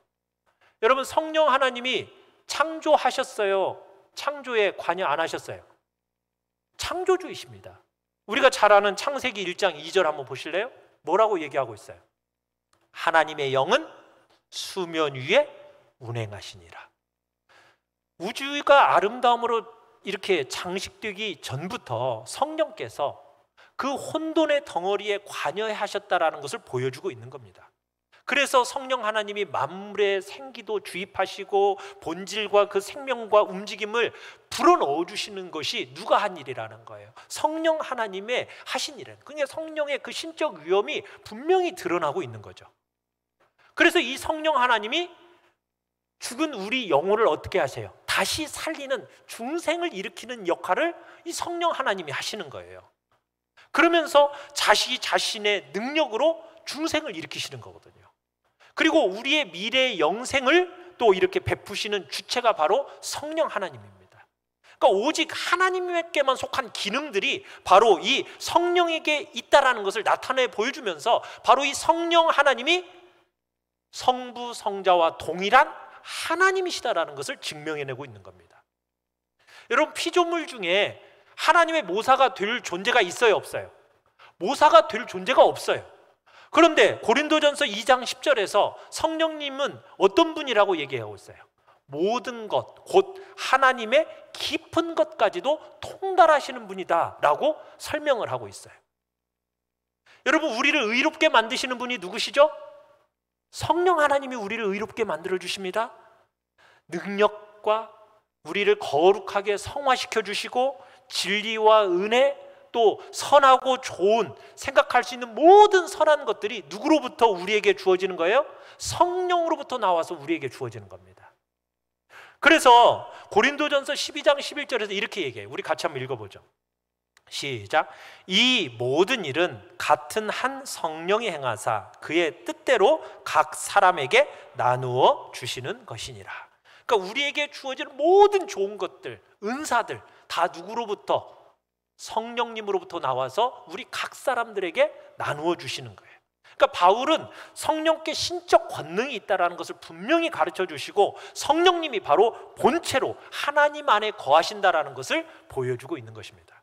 여러분 성령 하나님이 창조하셨어요? 창조에 관여 안 하셨어요? 창조주이십니다. 우리가 잘 아는 창세기 1장 2절 한번 보실래요? 뭐라고 얘기하고 있어요? 하나님의 영은 수면 위에 운행하시니라. 우주가 아름다움으로 이렇게 장식되기 전부터 성령께서 그 혼돈의 덩어리에 관여하셨다라는 것을 보여주고 있는 겁니다. 그래서 성령 하나님이 만물의 생기도 주입하시고 본질과 그 생명과 움직임을 불어넣어 주시는 것이 누가 한 일이라는 거예요. 성령 하나님의 하신 일은, 그러니까 성령의 그 신적 위엄이 분명히 드러나고 있는 거죠. 그래서 이 성령 하나님이 죽은 우리 영혼을 어떻게 하세요? 다시 살리는, 중생을 일으키는 역할을 이 성령 하나님이 하시는 거예요. 그러면서 자식이 자신의 능력으로 중생을 일으키시는 거거든요. 그리고 우리의 미래의 영생을 또 이렇게 베푸시는 주체가 바로 성령 하나님입니다. 그러니까 오직 하나님에게만 속한 기능들이 바로 이 성령에게 있다라는 것을 나타내 보여주면서 바로 이 성령 하나님이 성부, 성자와 동일한 하나님이시다라는 것을 증명해내고 있는 겁니다. 여러분, 피조물 중에 하나님의 모사가 될 존재가 있어요, 없어요? 모사가 될 존재가 없어요. 그런데 고린도전서 2장 10절에서 성령님은 어떤 분이라고 얘기하고 있어요? 모든 것, 곧 하나님의 깊은 것까지도 통달하시는 분이다 라고 설명을 하고 있어요. 여러분, 우리를 의롭게 만드시는 분이 누구시죠? 성령 하나님이 우리를 의롭게 만들어 주십니다. 능력과 우리를 거룩하게 성화시켜 주시고 진리와 은혜, 또 선하고 좋은, 생각할 수 있는 모든 선한 것들이 누구로부터 우리에게 주어지는 거예요? 성령으로부터 나와서 우리에게 주어지는 겁니다. 그래서 고린도전서 12장 11절에서 이렇게 얘기해요. 우리 같이 한번 읽어보죠. 시작. 이 모든 일은 같은 한 성령이 행하사 그의 뜻대로 각 사람에게 나누어 주시는 것이니라. 그러니까 우리에게 주어지는 모든 좋은 것들, 은사들 다 누구로부터? 성령님으로부터 나와서 우리 각 사람들에게 나누어 주시는 거예요. 그러니까 바울은 성령께 신적 권능이 있다는 것을 분명히 가르쳐 주시고 성령님이 바로 본체로 하나님 안에 거하신다는 것을 보여주고 있는 것입니다.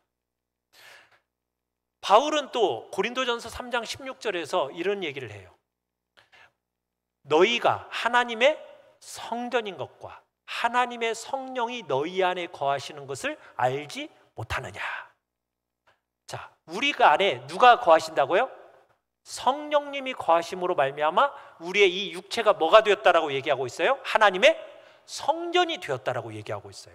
바울은 또 고린도전서 3장 16절에서 이런 얘기를 해요. 너희가 하나님의 성전인 것과 하나님의 성령이 너희 안에 거하시는 것을 알지 못하느냐. 자, 우리가 안에 누가 거하신다고요? 성령님이 거하심으로 말미암아 우리의 이 육체가 뭐가 되었다라고 얘기하고 있어요? 하나님의 성전이 되었다라고 얘기하고 있어요.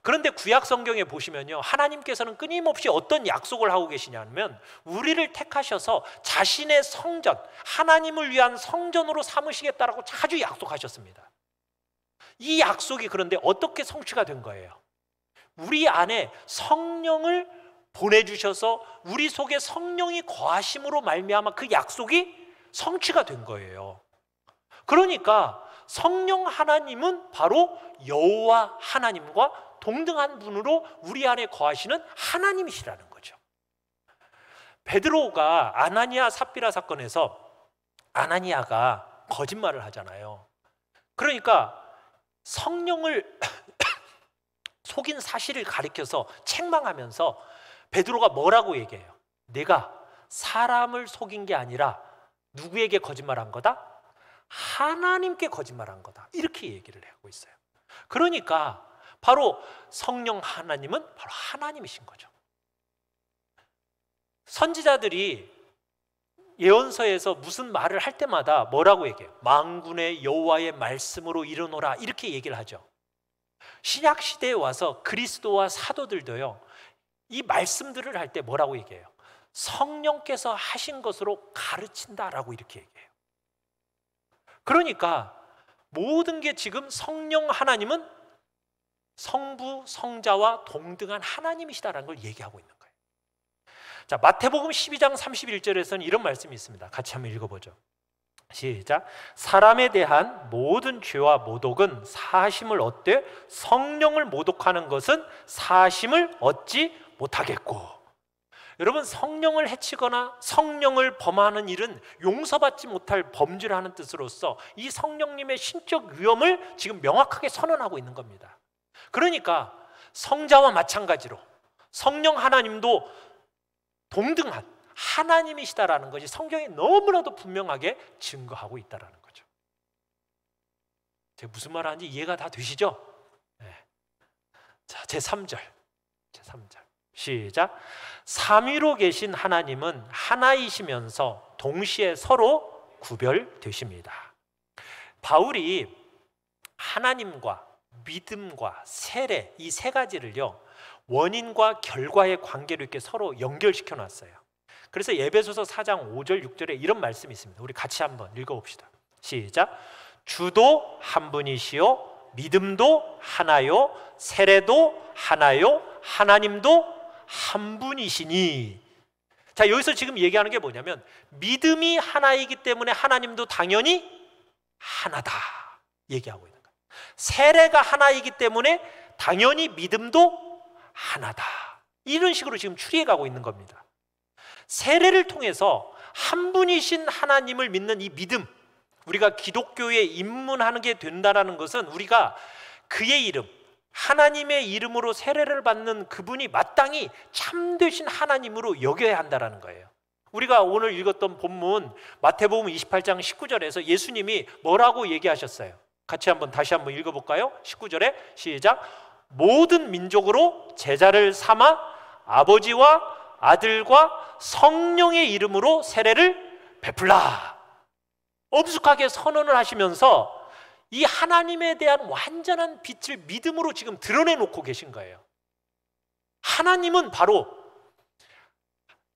그런데 구약 성경에 보시면요, 하나님께서는 끊임없이 어떤 약속을 하고 계시냐면 우리를 택하셔서 자신의 성전, 하나님을 위한 성전으로 삼으시겠다라고 자주 약속하셨습니다. 이 약속이 그런데 어떻게 성취가 된 거예요? 우리 안에 성령을 보내주셔서 우리 속에 성령이 거하심으로 말미암아 그 약속이 성취가 된 거예요. 그러니까 성령 하나님은 바로 여호와 하나님과 동등한 분으로 우리 안에 거하시는 하나님이시라는 거죠. 베드로가 아나니아 삽비라 사건에서 아나니아가 거짓말을 하잖아요. 그러니까 성령을 속인 사실을 가리켜서 책망하면서 베드로가 뭐라고 얘기해요? 내가 사람을 속인 게 아니라 누구에게 거짓말한 거다? 하나님께 거짓말한 거다. 이렇게 얘기를 하고 있어요. 그러니까 바로 성령 하나님은 바로 하나님이신 거죠. 선지자들이 예언서에서 무슨 말을 할 때마다 뭐라고 얘기해요? 만군의 여호와의 말씀으로 이르노라, 이렇게 얘기를 하죠. 신약 시대에 와서 그리스도와 사도들도요, 이 말씀들을 할 때 뭐라고 얘기해요? 성령께서 하신 것으로 가르친다라고 이렇게 얘기해요. 그러니까 모든 게 지금 성령 하나님은 성부, 성자와 동등한 하나님이시다라는 걸 얘기하고 있는 거예요. 자, 마태복음 12장 31절에서는 이런 말씀이 있습니다. 같이 한번 읽어보죠. 시작. 사람에 대한 모든 죄와 모독은 사심을 얻되 성령을 모독하는 것은 사심을 얻지 못하겠고. 여러분, 성령을 해치거나 성령을 범하는 일은 용서받지 못할 범죄를 하는 뜻으로서 이 성령님의 신적 위엄을 지금 명확하게 선언하고 있는 겁니다. 그러니까 성자와 마찬가지로 성령 하나님도 동등한 하나님이시다라는 것이 성경에 너무나도 분명하게 증거하고 있다라는 거죠. 제가 무슨 말 하는지 이해가 다 되시죠? 네. 자, 제3절 시작. 삼위로 계신 하나님은 하나이시면서 동시에 서로 구별되십니다. 바울이 하나님과 믿음과 세례 이 세 가지를요 원인과 결과의 관계로 이렇게 서로 연결시켜 놨어요. 그래서 에베소서 4장 5절 6절에 이런 말씀이 있습니다. 우리 같이 한번 읽어봅시다. 시작. 주도 한 분이시요 믿음도 하나요 세례도 하나요 하나님도 한 분이시니. 자, 여기서 지금 얘기하는 게 뭐냐면 믿음이 하나이기 때문에 하나님도 당연히 하나다 얘기하고 있는 거예요. 세례가 하나이기 때문에 당연히 믿음도 하나다. 이런 식으로 지금 추리해 가고 있는 겁니다. 세례를 통해서 한 분이신 하나님을 믿는 이 믿음, 우리가 기독교에 입문하는 게 된다는 것은 우리가 그의 이름, 하나님의 이름으로 세례를 받는 그분이 마땅히 참되신 하나님으로 여겨야 한다는 거예요. 우리가 오늘 읽었던 본문 마태복음 28장 19절에서 예수님이 뭐라고 얘기하셨어요? 같이 다시 한번 읽어볼까요? 19절에 시작. 모든 민족으로 제자를 삼아 아버지와 아들과 성령의 이름으로 세례를 베풀라. 엄숙하게 선언을 하시면서 이 하나님에 대한 완전한 빛을 믿음으로 지금 드러내놓고 계신 거예요. 하나님은 바로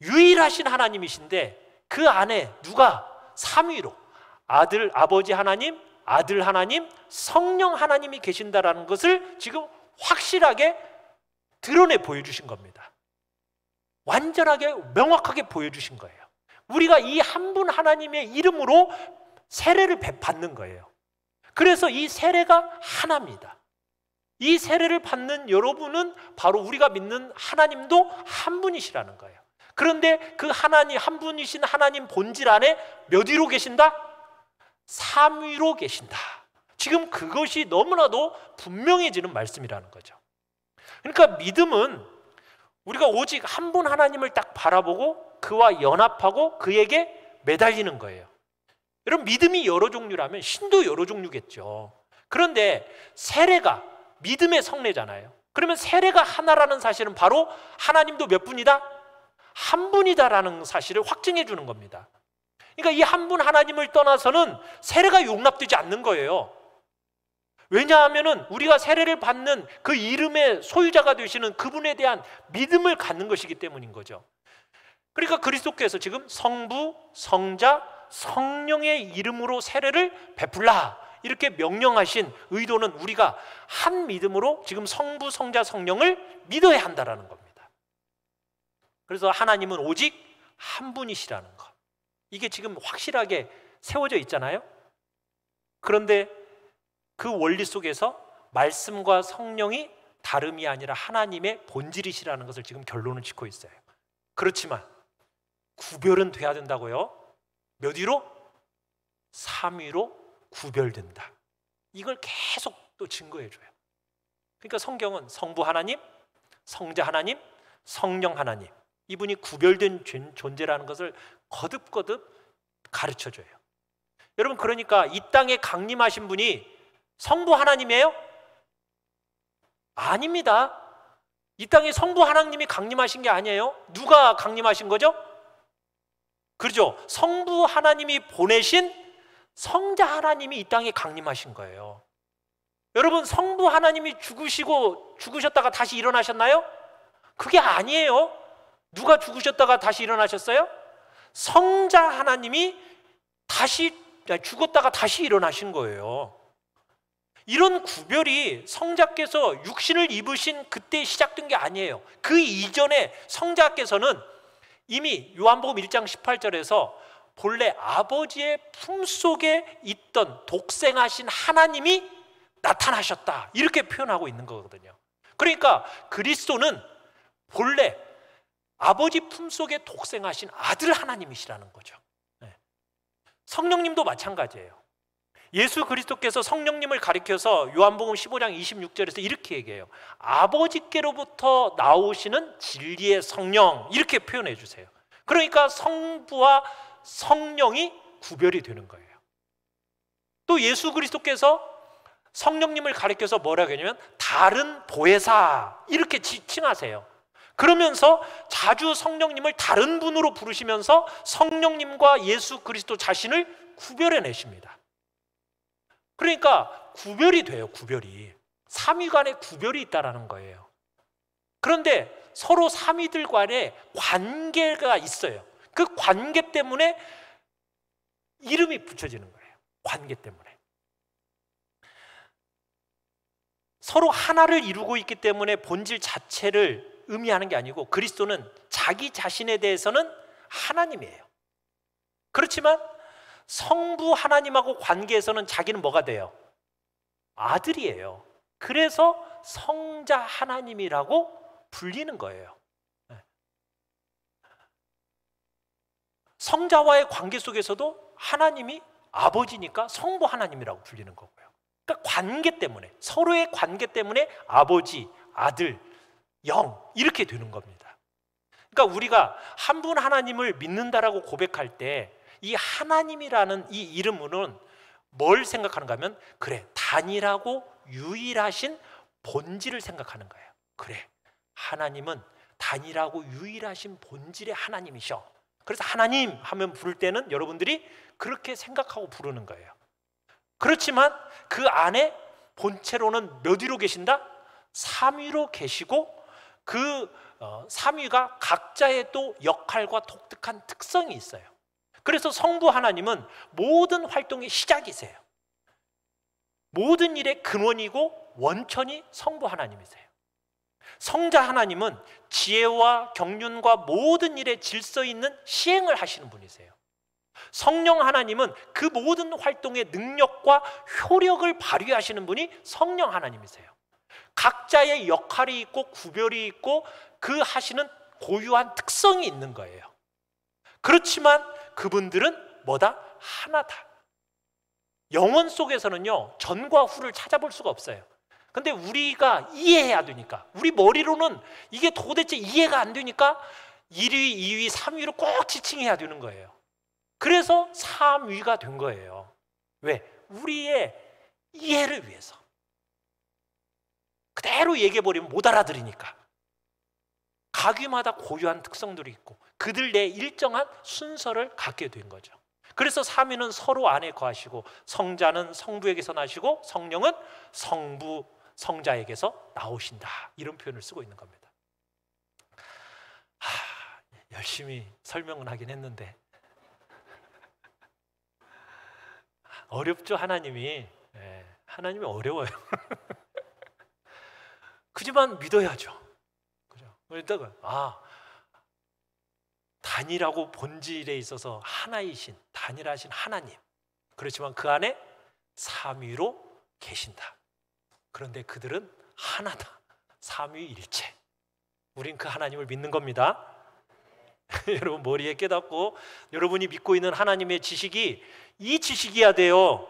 유일하신 하나님이신데 그 안에 누가 삼위로 아들, 아버지 하나님, 아들 하나님, 성령 하나님이 계신다라는 것을 지금 확실하게 드러내 보여주신 겁니다. 완전하게 명확하게 보여주신 거예요. 우리가 이 한 분 하나님의 이름으로 세례를 받는 거예요. 그래서 이 세례가 하나입니다. 이 세례를 받는 여러분은 바로 우리가 믿는 하나님도 한 분이시라는 거예요. 그런데 그 하나님, 한 분이신 하나님 본질 안에 몇 위로 계신다? 삼위로 계신다. 지금 그것이 너무나도 분명해지는 말씀이라는 거죠. 그러니까 믿음은 우리가 오직 한 분 하나님을 딱 바라보고 그와 연합하고 그에게 매달리는 거예요. 여러분, 믿음이 여러 종류라면 신도 여러 종류겠죠. 그런데 세례가 믿음의 성례잖아요. 그러면 세례가 하나라는 사실은 바로 하나님도 몇 분이다? 한 분이다라는 사실을 확증해 주는 겁니다. 그러니까 이 한 분 하나님을 떠나서는 세례가 용납되지 않는 거예요. 왜냐하면 우리가 세례를 받는 그 이름의 소유자가 되시는 그분에 대한 믿음을 갖는 것이기 때문인 거죠. 그러니까 그리스도께서 지금 성부, 성자, 성령의 이름으로 세례를 베풀라 이렇게 명령하신 의도는 우리가 한 믿음으로 지금 성부, 성자, 성령을 믿어야 한다는 겁니다. 그래서 하나님은 오직 한 분이시라는 것, 이게 지금 확실하게 세워져 있잖아요. 그런데 그 원리 속에서 말씀과 성령이 다름이 아니라 하나님의 본질이시라는 것을 지금 결론을 짓고 있어요. 그렇지만 구별은 돼야 된다고요. 몇 위로? 3위로 구별된다. 이걸 계속 또 증거해 줘요. 그러니까 성경은 성부 하나님, 성자 하나님, 성령 하나님, 이분이 구별된 존재라는 것을 거듭거듭 가르쳐 줘요. 여러분, 그러니까 이 땅에 강림하신 분이 성부 하나님이에요? 아닙니다. 이 땅에 성부 하나님이 강림하신 게 아니에요. 누가 강림하신 거죠? 그렇죠. 성부 하나님이 보내신 성자 하나님이 이 땅에 강림하신 거예요. 여러분, 성부 하나님이 죽으셨다가 다시 일어나셨나요? 그게 아니에요. 누가 죽으셨다가 다시 일어나셨어요? 성자 하나님이 죽었다가 다시 일어나신 거예요. 이런 구별이 성자께서 육신을 입으신 그때 시작된 게 아니에요. 그 이전에 성자께서는 이미 요한복음 1장 18절에서 본래 아버지의 품속에 있던 독생하신 하나님이 나타나셨다, 이렇게 표현하고 있는 거거든요. 그러니까 그리스도는 본래 아버지 품속에 독생하신 아들 하나님이시라는 거죠. 성령님도 마찬가지예요. 예수 그리스도께서 성령님을 가리켜서 요한복음 15장 26절에서 이렇게 얘기해요. 아버지께로부터 나오시는 진리의 성령, 이렇게 표현해 주세요. 그러니까 성부와 성령이 구별이 되는 거예요. 또 예수 그리스도께서 성령님을 가리켜서 뭐라고 하냐면 다른 보혜사, 이렇게 칭하세요. 그러면서 자주 성령님을 다른 분으로 부르시면서 성령님과 예수 그리스도 자신을 구별해 내십니다. 그러니까 구별이 돼요. 구별이. 삼위 간에 구별이 있다라는 거예요. 그런데 서로 삼위들 간에 관계가 있어요. 그 관계 때문에 이름이 붙여지는 거예요. 관계 때문에. 서로 하나를 이루고 있기 때문에 본질 자체를 의미하는 게 아니고, 그리스도는 자기 자신에 대해서는 하나님이에요. 그렇지만 성부 하나님하고 관계에서는 자기는 뭐가 돼요? 아들이에요. 그래서 성자 하나님이라고 불리는 거예요. 성자와의 관계 속에서도 하나님이 아버지니까 성부 하나님이라고 불리는 거고요. 그러니까 관계 때문에, 서로의 관계 때문에 아버지, 아들, 영 이렇게 되는 겁니다. 그러니까 우리가 한 분 하나님을 믿는다라고 고백할 때 이 하나님이라는 이 이름으로는 뭘 생각하는가 하면, 그래, 단일하고 유일하신 본질을 생각하는 거예요. 그래, 하나님은 단일하고 유일하신 본질의 하나님이셔. 그래서 하나님 하면 부를 때는 여러분들이 그렇게 생각하고 부르는 거예요. 그렇지만 그 안에 본체로는 몇 위로 계신다? 삼위로 계시고, 그 삼위가 각자의 또 역할과 독특한 특성이 있어요. 그래서 성부 하나님은 모든 활동의 시작이세요. 모든 일의 근원이고 원천이 성부 하나님이세요. 성자 하나님은 지혜와 경륜과 모든 일의 질서 있는 시행을 하시는 분이세요. 성령 하나님은 그 모든 활동의 능력과 효력을 발휘하시는 분이 성령 하나님이세요. 각자의 역할이 있고 구별이 있고 그 하시는 고유한 특성이 있는 거예요. 그렇지만 그분들은 뭐다? 하나다. 영혼 속에서는요, 전과 후를 찾아볼 수가 없어요. 근데 우리가 이해해야 되니까, 우리 머리로는 이게 도대체 이해가 안 되니까 1위, 2위, 3위로 꼭 지칭해야 되는 거예요. 그래서 3위가 된 거예요. 왜? 우리의 이해를 위해서. 그대로 얘기해버리면 못 알아들으니까. 각위마다 고유한 특성들이 있고 그들 내 일정한 순서를 갖게 된 거죠. 그래서 삼위는 서로 안에 거하시고, 성자는 성부에게서 나시고 성령은 성부 성자에게서 나오신다, 이런 표현을 쓰고 있는 겁니다. 열심히 설명은 하긴 했는데 어렵죠. 하나님이 어려워요. 그지만 믿어야죠. 그죠? 일단 단일하고 본질에 있어서 하나이신, 단일하신 하나님, 그렇지만 그 안에 삼위로 계신다. 그런데 그들은 하나다. 삼위일체. 우린 그 하나님을 믿는 겁니다. 여러분 머리에 깨닫고, 여러분이 믿고 있는 하나님의 지식이 이 지식이어야 돼요.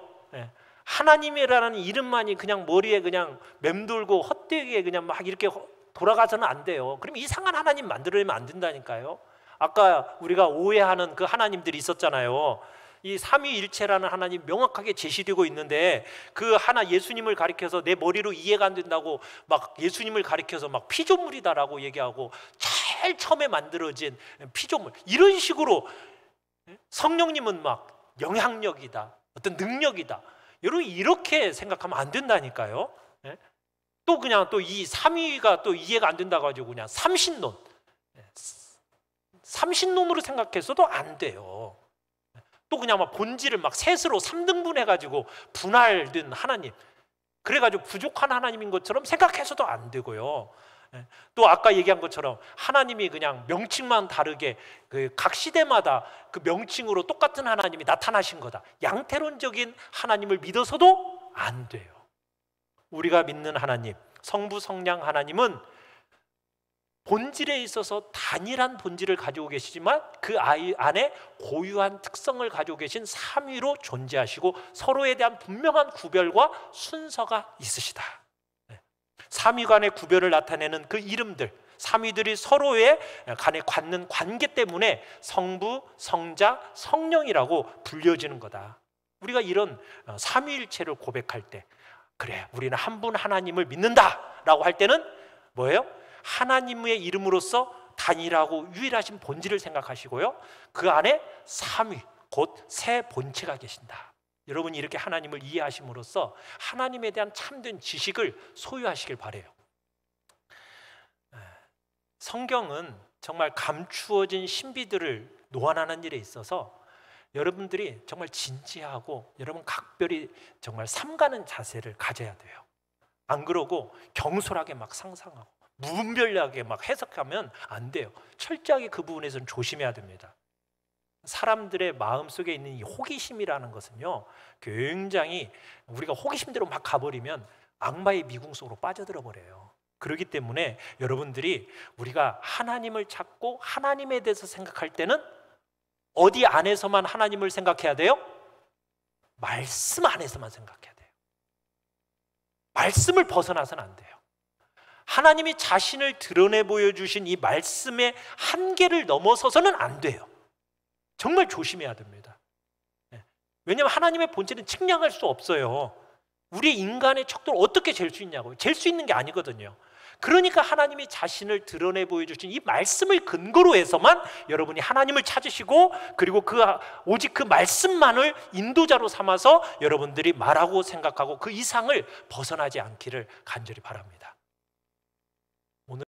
하나님이라는 이름만이 그냥 머리에 그냥 맴돌고 헛되게 그냥 막 이렇게 돌아가서는 안 돼요. 그럼 이상한 하나님 만들어내면 안 된다니까요. 아까 우리가 오해하는 그 하나님들이 있었잖아요. 이 삼위일체라는 하나님 명확하게 제시되고 있는데, 그 하나 예수님을 가리켜서 내 머리로 이해가 안 된다고 막 예수님을 가리켜서 막 피조물이다라고 얘기하고, 제일 처음에 만들어진 피조물 이런 식으로, 성령님은 막 영향력이다, 어떤 능력이다, 여러분 이렇게 생각하면 안 된다니까요. 또 그냥 또 이 삼위가 또 이해가 안 된다고 가지고 그냥 삼신론으로 생각해서도 안 돼요. 또 그냥 막 본질을 막 셋으로 3등분 해가지고 분할된 하나님, 그래가지고 부족한 하나님인 것처럼 생각해서도 안 되고요. 또 아까 얘기한 것처럼 하나님이 그냥 명칭만 다르게 각 시대마다 그 명칭으로 똑같은 하나님이 나타나신 거다, 양태론적인 하나님을 믿어서도 안 돼요. 우리가 믿는 하나님, 성부 성령 하나님은 본질에 있어서 단일한 본질을 가지고 계시지만 그 안에 고유한 특성을 가지고 계신 삼위로 존재하시고, 서로에 대한 분명한 구별과 순서가 있으시다. 삼위 간의 구별을 나타내는 그 이름들, 삼위들이 서로의 간에 갖는 관계 때문에 성부, 성자, 성령이라고 불려지는 거다. 우리가 이런 삼위일체를 고백할 때, 그래, 우리는 한 분 하나님을 믿는다라고 할 때는 뭐예요? 하나님의 이름으로서 단일하고 유일하신 본질을 생각하시고요, 그 안에 삼위, 곧 새 본체가 계신다. 여러분이 이렇게 하나님을 이해하심으로써 하나님에 대한 참된 지식을 소유하시길 바라요. 성경은 정말 감추어진 신비들을 노안하는 일에 있어서 여러분들이 정말 진지하고 여러분 각별히 정말 삼가는 자세를 가져야 돼요. 안 그러고 경솔하게 막 상상하고 무분별하게 막 해석하면 안 돼요. 철저하게 그 부분에서는 조심해야 됩니다. 사람들의 마음속에 있는 이 호기심이라는 것은요, 굉장히 우리가 호기심대로 막 가버리면 악마의 미궁 속으로 빠져들어 버려요. 그렇기 때문에 여러분들이 우리가 하나님을 찾고 하나님에 대해서 생각할 때는 어디 안에서만 하나님을 생각해야 돼요? 말씀 안에서만 생각해야 돼요. 말씀을 벗어나서는 안 돼요. 하나님이 자신을 드러내 보여주신 이 말씀의 한계를 넘어서서는 안 돼요. 정말 조심해야 됩니다. 왜냐하면 하나님의 본체는 측량할 수 없어요. 우리 인간의 척도를 어떻게 잴 수 있냐고요. 잴 수 있는 게 아니거든요. 그러니까 하나님이 자신을 드러내 보여주신 이 말씀을 근거로 해서만 여러분이 하나님을 찾으시고, 그리고 오직 그 말씀만을 인도자로 삼아서 여러분들이 말하고 생각하고 그 이상을 벗어나지 않기를 간절히 바랍니다.